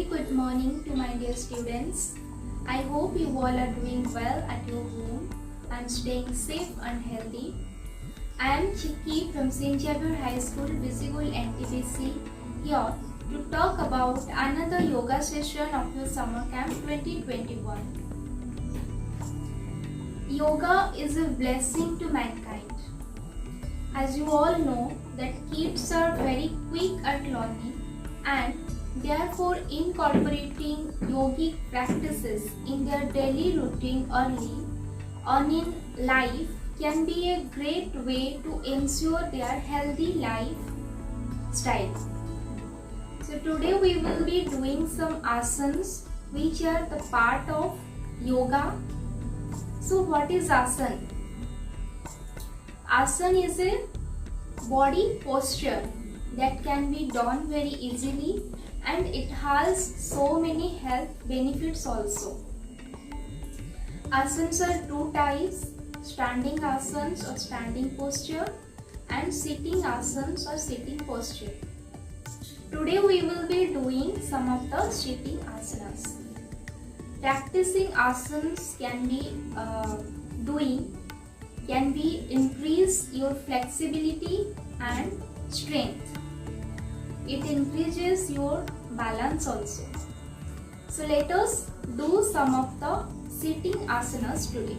good morning to my dear students. I hope you all are doing well at your home and staying safe and healthy. I am Chiki from St. Xavier High School, Visible NTPC, here to talk about another yoga session of your summer camp 2021. Yoga is a blessing to mankind. As you all know that kids are very quick at learning and therefore incorporating yogic practices in their daily routine early on in life can be a great way to ensure their healthy lifestyle. So today we will be doing some asanas which are the part of yoga. So what is asana? Asana is a body posture that can be done very easily and it has so many health benefits also. Asanas are two types, standing asanas or standing posture and sitting asanas or sitting posture. Today we will be doing some of the sitting asanas. Practicing asanas can be increase your flexibility and strength. It increases your balance also. So let us do some of the sitting asanas today.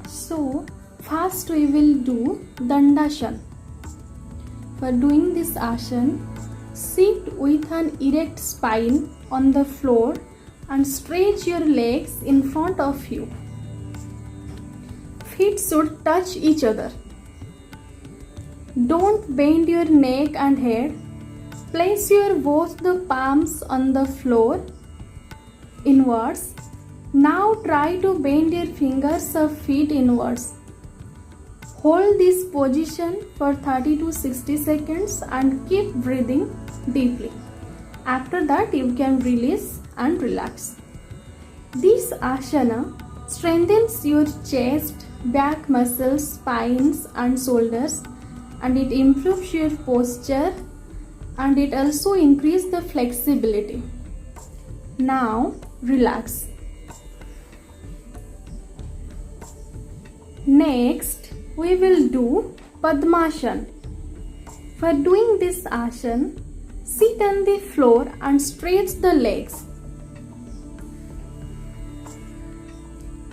So first we will do Dandasana. For doing this asana, sit with an erect spine on the floor and stretch your legs in front of you. Feet should touch each other. Don't bend your neck and head. Place your both the palms on the floor inwards. Now try to bend your fingers of feet inwards. Hold this position for 30 to 60 seconds and keep breathing deeply. After that you can release and relax. This asana strengthens your chest, back muscles, spines and shoulders, and it improves your posture and it also increases the flexibility. Now relax. Next we will do Padmasana. For doing this asana, sit on the floor and stretch the legs.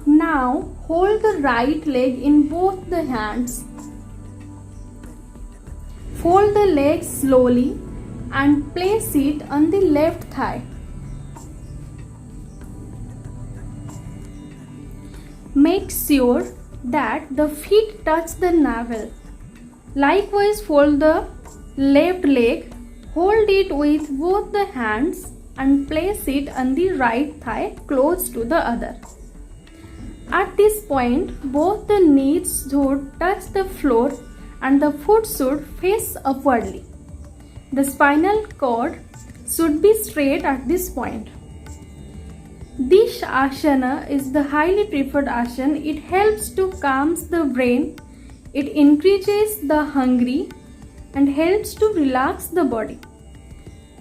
Now hold the right leg in both the hands. Fold the legs slowly and place it on the left thigh. Make sure that the feet touch the navel. Likewise, fold the left leg, hold it with both the hands and place it on the right thigh close to the other. At this point, both the knees should touch the floor and the foot should face upwardly. The spinal cord should be straight at this point. This asana is the highly preferred asana. It helps to calm the brain, it increases the hunger and helps to relax the body.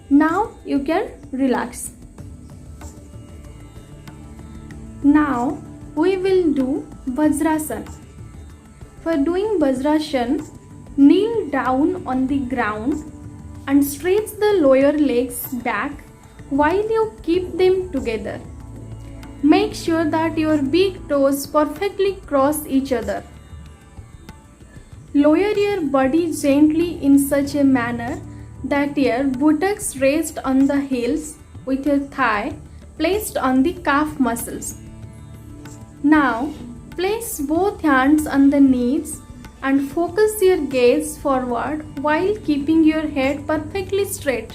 Now you can relax. Now we will do Vajrasana. For doing Vajrasana, kneel down on the ground and stretch the lower legs back while you keep them together. Make sure that your big toes perfectly cross each other. Lower your body gently in such a manner that your buttocks rest on the heels with your thigh placed on the calf muscles. Now place both hands on the knees and focus your gaze forward while keeping your head perfectly straight.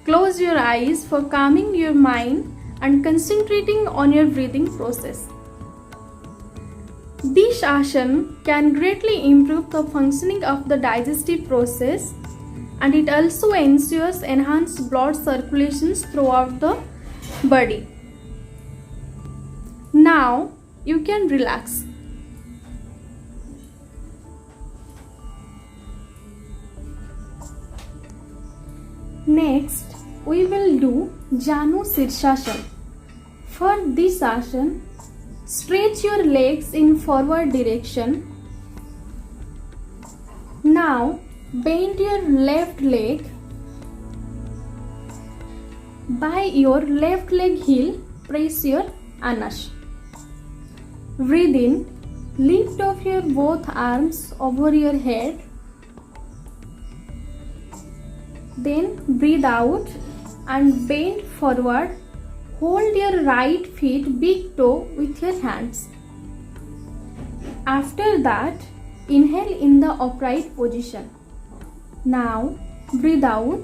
Close your eyes for calming your mind and concentrating on your breathing process. This asana can greatly improve the functioning of the digestive process and it also ensures enhanced blood circulations throughout the body. Now you can relax. Next, we will do Janu Shirshasana. For this asana, stretch your legs in forward direction. Now bend your left leg. By your left leg heel, press your anas. Breathe in. Lift off your both arms over your head. Then breathe out and bend forward. Hold your right feet big toe with your hands. After that, inhale in the upright position. Now breathe out.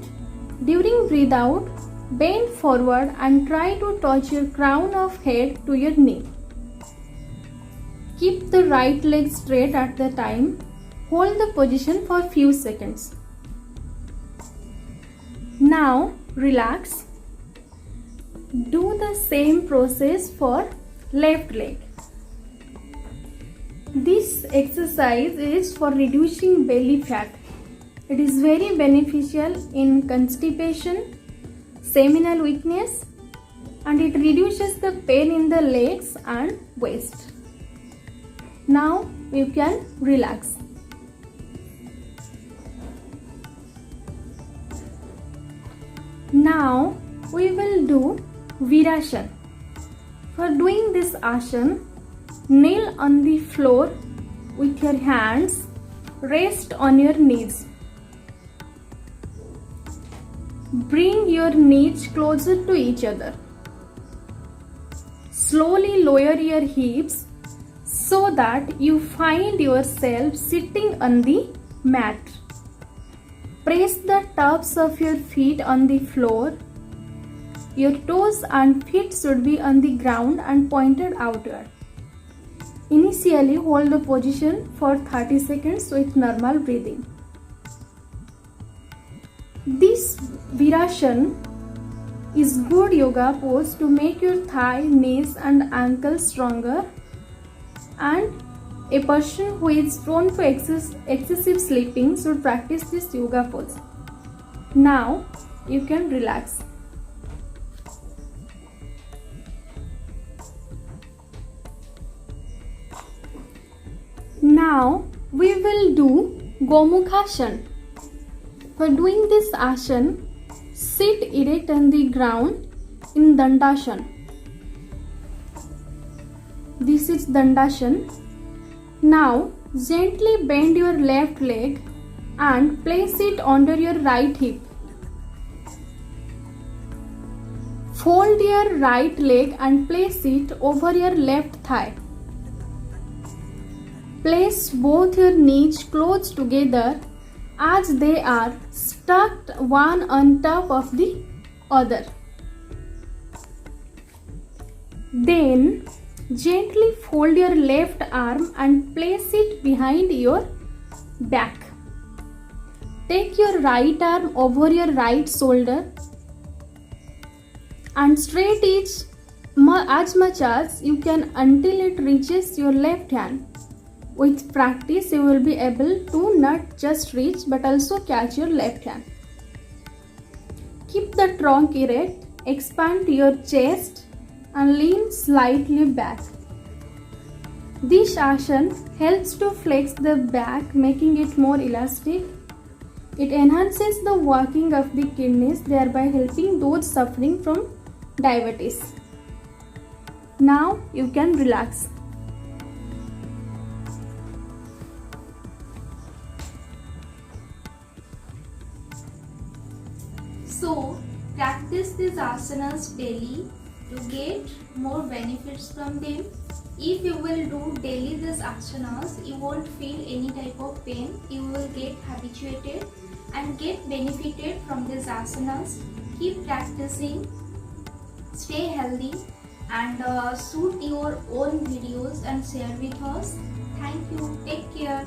During breathe out, bend forward and try to touch your crown of head to your knee. Keep the right leg straight at the time. Hold the position for few seconds. Now relax. Do the same process for left leg. This exercise is for reducing belly fat. It is very beneficial in constipation, seminal weakness, and it reduces the pain in the legs and waist. Now you can relax. Now we will do Virasana. For doing this asana, kneel on the floor with your hands, rest on your knees. Bring your knees closer to each other. Slowly lower your hips so that you find yourself sitting on the mat. Press the tops of your feet on the floor. Your toes and feet should be on the ground and pointed outward. Initially, hold the position for 30 seconds with normal breathing. This Virasana is good yoga pose to make your thigh, knees and ankles stronger, and a person who is prone to excessive sleeping should practice this yoga pose. Now you can relax. Now we will do Gomukhasana. For doing this asana, sit erect on the ground in Dandasana. This is Dandasana. Now gently bend your left leg and place it under your right hip. Fold your right leg and place it over your left thigh. Place both your knees close together as they are stacked one on top of the other. Then gently fold your left arm and place it behind your back. Take your right arm over your right shoulder and straight it as much as you can until it reaches your left hand. With practice, you will be able to not just reach but also catch your left hand. Keep the trunk erect, expand your chest and lean slightly back. This asana helps to flex the back, making it more elastic. It enhances the working of the kidneys, thereby helping those suffering from diabetes. Now you can relax. So, practice these asanas daily to get more benefits from them. If you will do daily these asanas, you won't feel any type of pain. You will get habituated and get benefited from these asanas. Keep practicing, stay healthy, and shoot your own videos and share with us. Thank you. Take care.